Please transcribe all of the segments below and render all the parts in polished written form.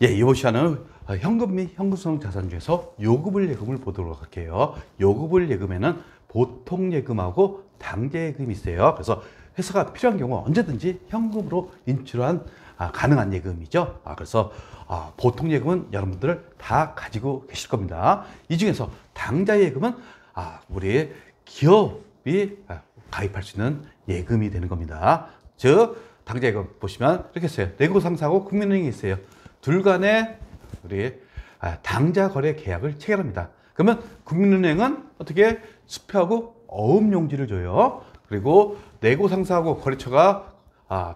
예, 이번 시간은 현금 및 현금성 자산 중에서 요금을 예금을 보도록 할게요. 요금을 예금에는 보통 예금하고 당좌 예금이 있어요. 그래서 회사가 필요한 경우 언제든지 현금으로 인출한 가능한 예금이죠. 그래서 보통 예금은 여러분들 다 가지고 계실 겁니다. 이 중에서 당좌 예금은 우리 기업이 가입할 수 있는 예금이 되는 겁니다. 즉 당좌 예금 보시면 이렇게 있어요. 내고상사하고 국민은행이 있어요. 둘 간에 우리 당좌 거래 계약을 체결합니다. 그러면 국민은행은 어떻게 수표하고 어음용지를 줘요. 그리고 내고상사하고 거래처가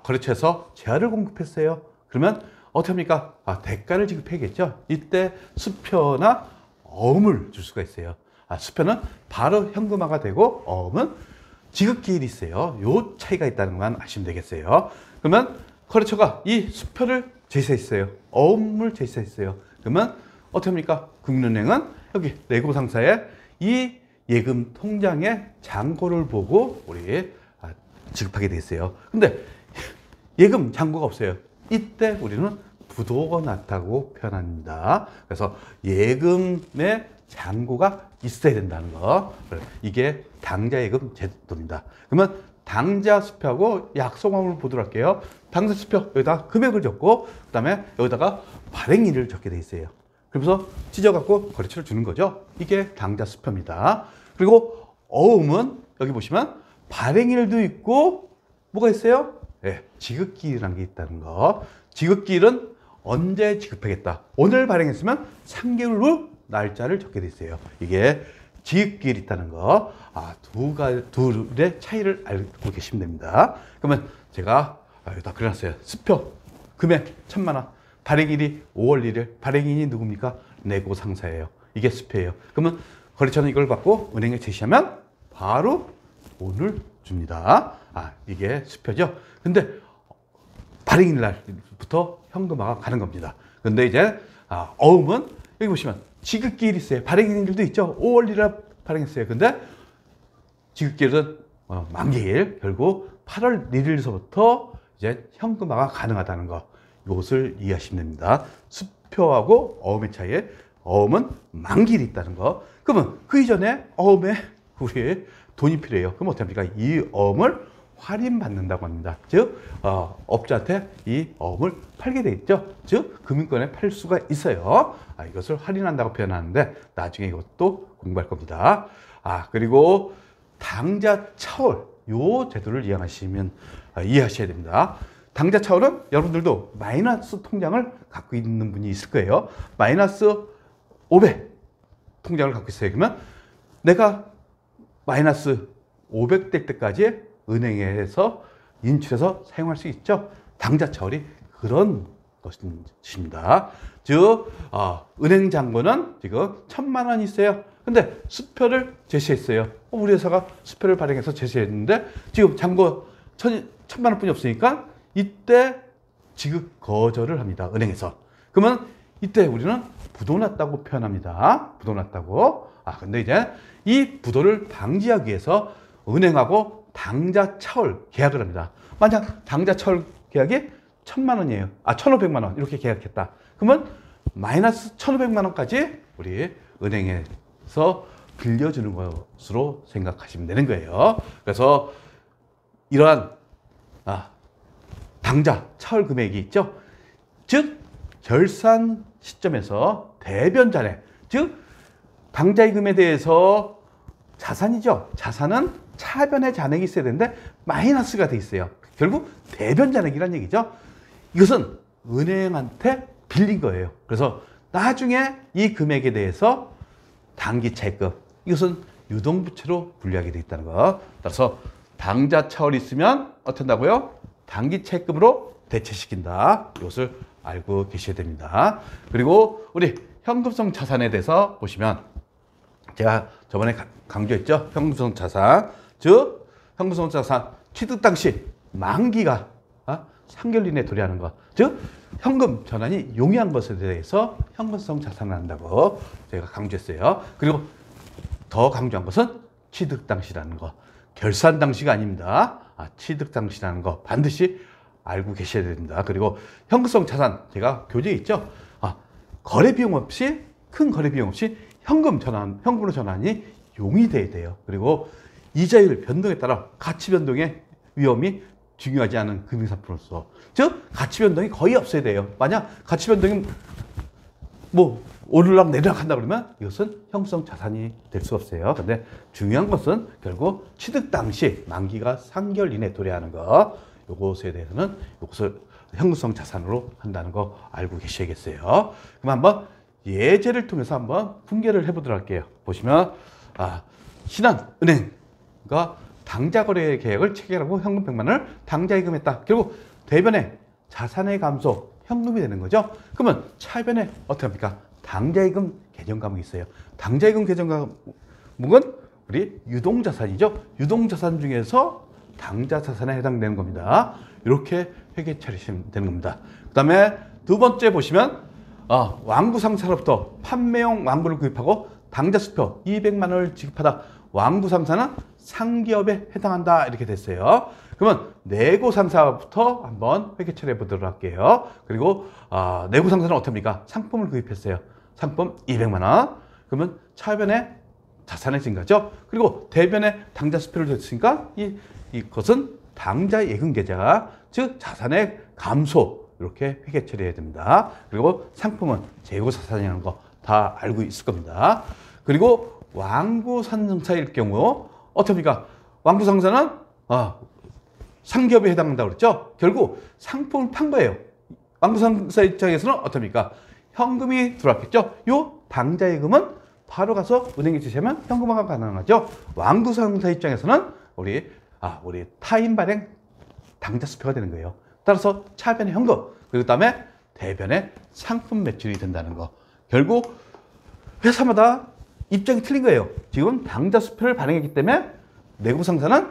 거래처에서 재화를 공급했어요. 그러면 어떻게 합니까? 대가를 지급해야겠죠. 이때 수표나 어음을 줄 수가 있어요. 수표는 바로 현금화가 되고 어음은 지급기일이 있어요. 요 차이가 있다는 것만 아시면 되겠어요. 그러면 거래처가 이 수표를 제시했어요. 어음을 제시했어요. 그러면 어떻게 합니까? 국민은행은 여기 내고상사에 이 예금 통장의 잔고를 보고 우리 지급하게 돼 있어요. 근데 예금 잔고가 없어요. 이때 우리는 부도가 났다고 표현합니다. 그래서 예금의 잔고가 있어야 된다는 거. 이게 당좌 예금 제도입니다. 그러면 당좌 수표하고 약속함을 보도록 할게요. 당좌 수표 여기다 금액을 적고 그다음에 여기다가 발행일을 적게 돼 있어요. 그래서 찢어갖고 거래처를 주는 거죠. 이게 당좌 수표입니다. 그리고 어음은 여기 보시면 발행일도 있고 뭐가 있어요? 네, 지급기일이라는 게 있다는 거. 지급기일은 언제 지급하겠다. 오늘 발행했으면 3개월 후 날짜를 적게 돼 있어요. 이게 지급기일이 있다는 거. 둘의 차이를 알고 계시면 됩니다. 그러면 제가 여기다 그려놨어요. 수표 금액 1,000만 원. 발행일이 5월 1일. 발행인이 누굽니까? 내고상사예요. 이게 수표예요. 그러면 거래처는 이걸 받고 은행에 제시하면 바로 오늘 줍니다. 이게 수표죠. 근데 발행일 날부터 현금화가 가는 겁니다. 근데 이제 어음은 여기 보시면 지급기일이 있어요. 발행일도 있죠. 5월 1일 발행했어요. 근데 지급기일은 만기일, 결국 8월 1일서부터 이제 현금화가 가능하다는 거. 이것을 이해하시면 됩니다. 수표하고 어음의 차이에 어음은 만기일이 있다는 거. 그러면 그 이전에 어음에 우리 돈이 필요해요. 그럼 어떻게 합니까? 이 어음을 할인받는다고 합니다. 즉 업자한테 이 어음을 팔게 돼 있죠. 즉 금융권에 팔 수가 있어요. 이것을 할인한다고 표현하는데 나중에 이것도 공부할 겁니다. 그리고 당좌 차월 요 제도를 이해하셔야 됩니다. 당좌 차월은 여러분들도 마이너스 통장을 갖고 있는 분이 있을 거예요. 마이너스 500 통장을 갖고 있어요. 그러면 내가 마이너스 500 될 때까지 은행에서 인출해서 사용할 수 있죠. 당좌 차월이 그런 것입니다. 즉 은행 잔고는 지금 1,000만 원이 있어요. 근데 수표를 제시했어요. 우리 회사가 수표를 발행해서 제시했는데 지금 잔고 1,000만 원뿐이 없으니까 이때 지급 거절을 합니다. 은행에서. 그러면 이때 우리는 부도났다고 표현합니다. 부도났다고. 근데 이제 이 부도를 방지하기 위해서 은행하고 당좌 차월 계약을 합니다. 만약 당좌 차월 계약이 1,000만 원이에요. 1,500만 원 이렇게 계약했다. 그러면 마이너스 1,500만 원까지 우리 은행에서 빌려주는 것으로 생각하시면 되는 거예요. 그래서 이러한 당좌 차월 금액이 있죠. 즉 결산 시점에서 대변 잔액, 즉 당좌예금에 대해서 자산이죠. 자산은 차변의 잔액이 있어야 되는데 마이너스가 돼 있어요. 결국 대변 잔액이란 얘기죠. 이것은 은행한테 빌린 거예요. 그래서 나중에 이 금액에 대해서 당기차입금, 이것은 유동부채로 분류하게 돼 있다는 거. 따라서 당좌 차월이 있으면 어떻게 한다고요? 당기차입금으로 대체시킨다. 이것을 알고 계셔야 됩니다. 그리고 우리 현금성 자산에 대해서 보시면 제가 저번에 강조했죠. 현금성 자산. 즉 현금성 자산 취득 당시 만기가 3개월 이내에 도래하는 것. 즉 현금 전환이 용이한 것에 대해서 현금성 자산을 한다고 제가 강조했어요. 그리고 더 강조한 것은 취득 당시라는 거. 결산 당시가 아닙니다. 취득 당시라는 거 반드시 알고 계셔야 됩니다. 그리고 현금성 자산 제가 교재에 있죠. 거래 비용 없이, 큰 거래 비용 없이 현금으로 전환이 용이돼야 돼요. 그리고 이자율 변동에 따라 가치 변동의 위험이 중요하지 않은 금융상품으로서, 즉 가치 변동이 거의 없어야 돼요. 만약 가치 변동이 뭐 오르락 내리락 한다 그러면 이것은 형성 자산이 될 수 없어요. 근데 중요한 것은 결국 취득 당시 만기가 3개월 이내에 도래하는 거, 요것에 대해서는 이것을 형성 자산으로 한다는 거 알고 계셔야겠어요. 그럼 한번 예제를 통해서 한번 분개를 해보도록 할게요. 보시면 신한은행과 당좌 거래 계획을 체결하고 현금 100만 원을 당좌 예금했다. 결국 대변에 자산의 감소, 현금이 되는 거죠. 그러면 차변에 어떻게 합니까? 당좌 예금 개정 과목이 있어요. 당좌 예금 개정 과목은 우리 유동자산이죠. 유동자산 중에서 당좌 자산에 해당되는 겁니다. 이렇게 회계 처리하시면 되는 겁니다. 그 다음에 두 번째 보시면 왕구 상사로부터 판매용 왕구를 구입하고 당좌 수표 200만 원을 지급하다. 왕구 상사는 상기업에 해당한다. 이렇게 됐어요. 그러면 내고 상사부터 한번 회계 처리해 보도록 할게요. 그리고 내고 상사는 어떻게 합니까? 상품을 구입했어요. 상품 200만 원. 그러면 차변에 자산의 증가죠. 그리고 대변에 당좌 수표를 줬으니까 이것은 당좌 예금 계좌, 즉 자산의 감소, 이렇게 회계 처리해야 됩니다. 그리고 상품은 재고 자산이라는 거 다 알고 있을 겁니다. 그리고 왕구 상사일 경우 어떻게 합니까? 왕구 상사는 상기업에 해당한다고 그랬죠. 결국 상품을 판 거예요. 왕구 상사 입장에서는 어떻게 합니까? 현금이 들어왔겠죠. 요 당좌 예금은 바로 가서 은행에 주시면 현금화가 가능하죠. 왕구 상사 입장에서는 우리 타인 발행 당좌 수표가 되는 거예요. 따라서 차변의 현금, 그리고 그다음에 대변의 상품 매출이 된다는 거. 결국 회사마다 입장이 틀린 거예요. 지금 당좌 수표를 발행했기 때문에 내고 상사는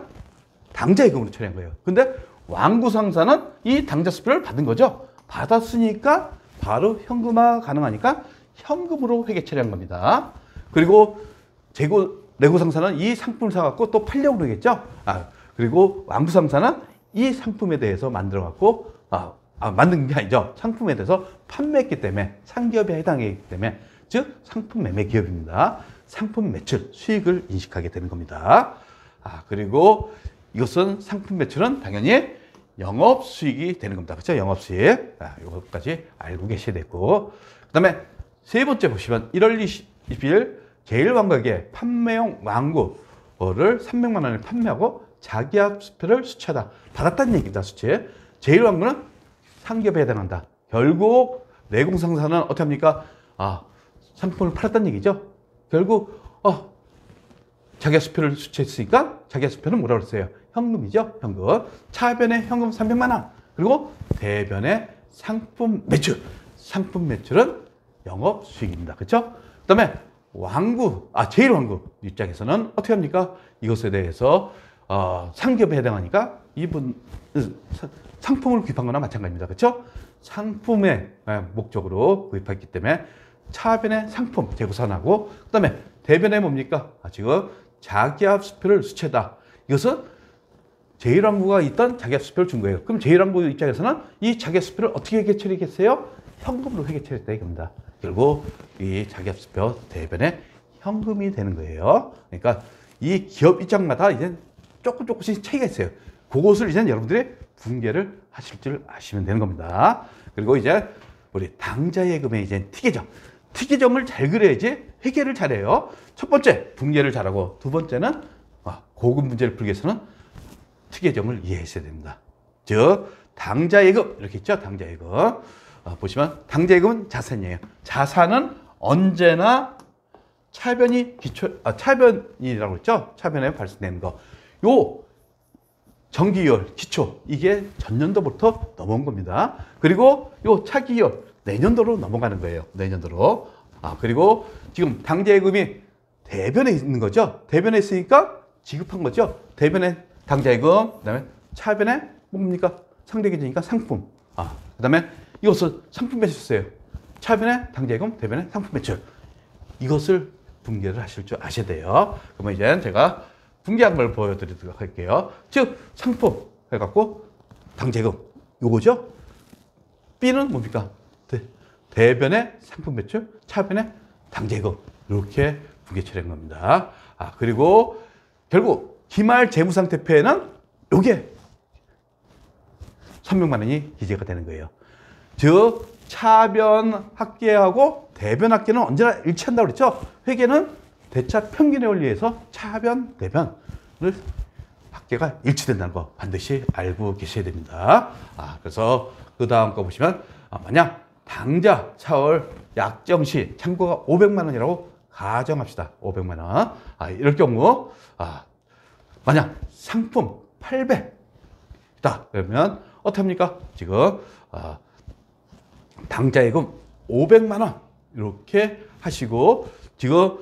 당좌 예금으로 처리한 거예요. 근데 왕구 상사는 이 당좌 수표를 받은 거죠. 받았으니까 바로 현금화 가능하니까 현금으로 회계 처리한 겁니다. 그리고 내고 상사는 이 상품을 사갖고 또 팔려고 그러겠죠. 그리고 왕구 상사는 이 상품에 대해서 만들어갖고 만든 게 아니죠. 상품에 대해서 판매했기 때문에 상기업에 해당하기 때문에, 즉 상품 매매 기업입니다. 상품 매출 수익을 인식하게 되는 겁니다. 그리고 이것은 상품 매출은 당연히 영업 수익이 되는 겁니다. 그렇죠? 영업 수익. 이것까지 알고 계셔야 되고, 그다음에 세 번째 보시면 1월 20일 제1왕국에게 판매용 왕구를 300만 원에 판매하고 자기압 수표를 수취하다. 받았다는 얘기입니다. 수취. 제1왕구는 상기업에 해당한다. 결국 내공상사는 어떻게 합니까? 상품을 팔았다는 얘기죠. 결국 자기압 수표를 수취했으니까 자기압 수표는 뭐라고 그랬어요? 현금이죠. 현금. 차변에 현금 300만 원. 그리고 대변에 상품 매출. 상품 매출은 영업 수익입니다. 그렇죠? 그다음에 왕구, 제1왕구 입장에서는 어떻게 합니까? 이것에 대해서 상기업에 해당하니까 이분 상품을 구입한 거나 마찬가지입니다. 그렇죠? 상품의 목적으로 구입했기 때문에 차변의 상품 재고산하고, 그다음에 대변에 뭡니까? 지금 자기압 수표를 수취하다. 이것은 제1왕구가 있던 자기압 수표를 준 거예요. 그럼 제1왕구 입장에서는 이 자기압 수표를 어떻게 회계 처리했어요? 현금으로 회계 처리했다 이겁니다. 결국 이 자기압 수표 대변에 현금이 되는 거예요. 그러니까 이 기업 입장마다 이제 조금씩 차이가 있어요. 그것을 이제 여러분들이 분개를 하실 줄 아시면 되는 겁니다. 그리고 이제 우리 당좌 예금의 이제 특이점을 잘 그려야지 회계를 잘해요. 첫 번째 분개를 잘하고, 두 번째는 고급 문제를 풀기 위해서는 특이점을 이해하셔야 됩니다. 즉 당좌 예금 이렇게 있죠. 당좌 예금 보시면 당좌 예금은 자산이에요. 자산은 언제나 차변이라고 했죠. 차변에 발생되는 거. 요 정기율, 기초, 이게 전년도부터 넘어온 겁니다. 그리고 요 차기율, 내년도로 넘어가는 거예요. 내년도로. 그리고 지금 당좌 예금이 대변에 있는 거죠. 대변에 있으니까 지급한 거죠. 대변에 당좌 예금, 그다음에 차변에 뭡니까? 상대 계좌니까 상품. 그다음에 이것을 상품 매출세요. 차변에 당좌 예금, 대변에 상품 매출. 이것을 분개를 하실 줄 아셔야 돼요. 그러면 이제 제가 분개한 걸 보여드리도록 할게요. 즉 상품 해갖고 당좌 예금 요거죠. B는 뭡니까? 대변의 상품 매출, 차변의 당좌예금 이렇게 분기 처리한 겁니다. 그리고 결국 기말 재무상태표에는 요게 300만 원이 기재가 되는 거예요. 즉 차변 합계하고 대변 합계는 언제나 일치한다고 그랬죠. 회계는 대차 평균에 원리에서 차변, 대변을 합계가 일치된다는 거 반드시 알고 계셔야 됩니다. 그래서 그 다음 거 보시면 만약 당좌 차월 약정시 잔고가 500만 원이라고 가정합시다. 500만 원. 이럴 경우 만약 상품 800이다. 그러면 어떻게 합니까? 지금 당좌예금 500만 원 이렇게 하시고 지금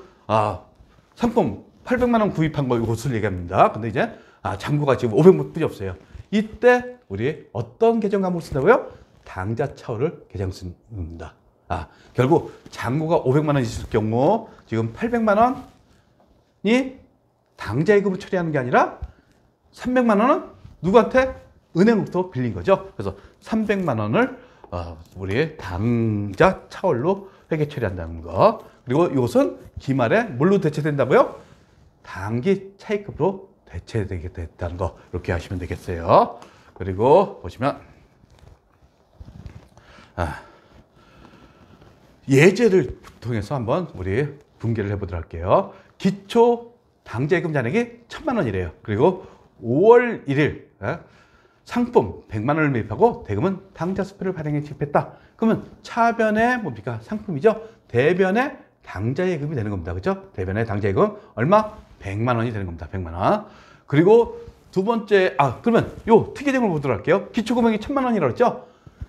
상품 800만 원 구입한 거 이것을 얘기합니다. 근데 이제 잔고가 지금 500만 뿐이 없어요. 이때 우리 어떤 계정 과목을 쓴다고요? 당좌 차월을 계정 씁니다. 결국 잔고가 500만 원 있을 경우 지금 800만 원이 당좌예금으로 처리하는 게 아니라 300만 원은 누구한테? 은행으로부터 빌린 거죠. 그래서 300만 원을 우리 당좌 차월로 회계 처리한다는 거. 그리고 이것은 기말에 뭘로 대체된다고요? 당기 차익금으로 대체되게 됐다는 거. 이렇게 하시면 되겠어요. 그리고 보시면 예제를 통해서 한번 우리 분개를 해보도록 할게요. 기초 당좌예금 잔액이 1000만 원이래요. 그리고 5월 1일 상품 100만 원을 매입하고 대금은 당좌 수표를 발행해 지급했다. 그러면 차변의 뭡니까? 상품이죠. 대변의 당좌예금이 되는 겁니다. 그렇죠? 대변의 당좌예금 얼마? 100만 원이 되는 겁니다. 100만 원. 그리고 두 번째 그러면 요 특이점을 보도록 할게요. 기초 금액이 1000만 원이라고 했죠?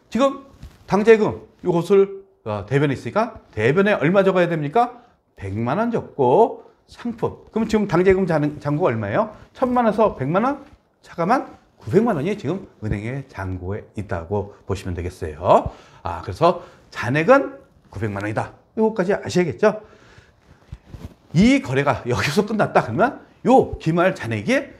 지금 당좌예금 요것을 대변에 있으니까 대변에 얼마 적어야 됩니까? 100만 원 적고 상품. 그럼 지금 당좌예금 잔고가 얼마예요? 1000만 원에서 100만 원 차감한 900만 원이 지금 은행의 잔고에 있다고 보시면 되겠어요. 그래서 잔액은 900만 원이다. 이거까지 아셔야겠죠? 이 거래가 여기서 끝났다. 그러면 요 기말 잔액이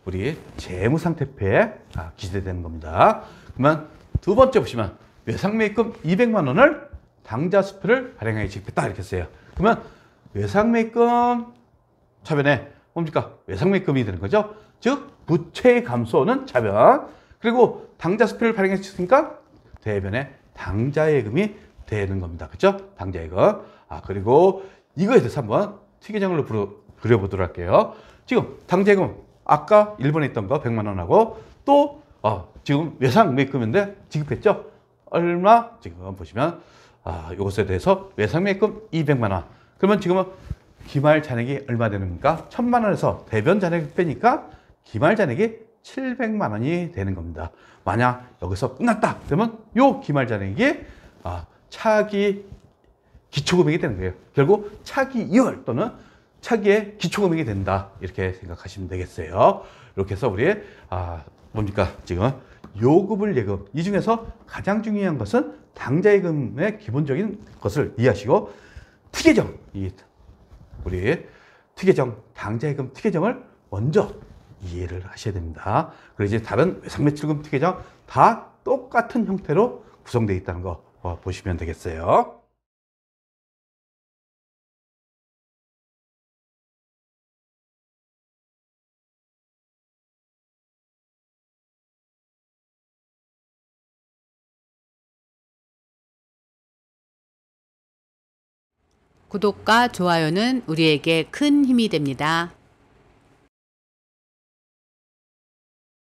우리 재무상태표에 기재되는 겁니다. 그러면 두 번째 보시면 외상매입금 200만 원을 당좌 수표를 발행하여 지급했다. 이렇게 써요. 그러면 외상매입금 차변에 뭡니까? 외상매입금이 되는 거죠. 즉 부채의 감소는 차변, 그리고 당좌 수표를 발행했으니까 대변에 당좌예금이 되는 겁니다. 그렇죠? 당좌예금. 그리고 이거에 대해서 한번 특이점을 그려보도록 할게요. 지금 당좌예금 아까 1번에 있던 거 100만 원하고 또 지금 외상매입금인데 지급했죠? 얼마? 지금 보시면 이것에 대해서 외상매입금 200만 원. 그러면 지금은 기말 잔액이 얼마 되는 겁니까? 1000만 원에서 대변 잔액 빼니까 기말 잔액이 700만 원이 되는 겁니다. 만약 여기서 끝났다 그러면 요 기말 잔액이 차기 기초금액이 되는 거예요. 결국 차기 이월 또는 차기의 기초금액이 된다. 이렇게 생각하시면 되겠어요. 이렇게 해서 우리 뭡니까? 지금 요급을 예금, 이 중에서 가장 중요한 것은 당좌예금의 기본적인 것을 이해하시고 특혜정, 우리 특혜정, 당좌예금 특혜정을 먼저 이해를 하셔야 됩니다. 그리고 이제 다른 외상매출금 특혜정 다 똑같은 형태로 구성되어 있다는 거 보시면 되겠어요. 구독과 좋아요는 우리에게 큰 힘이 됩니다.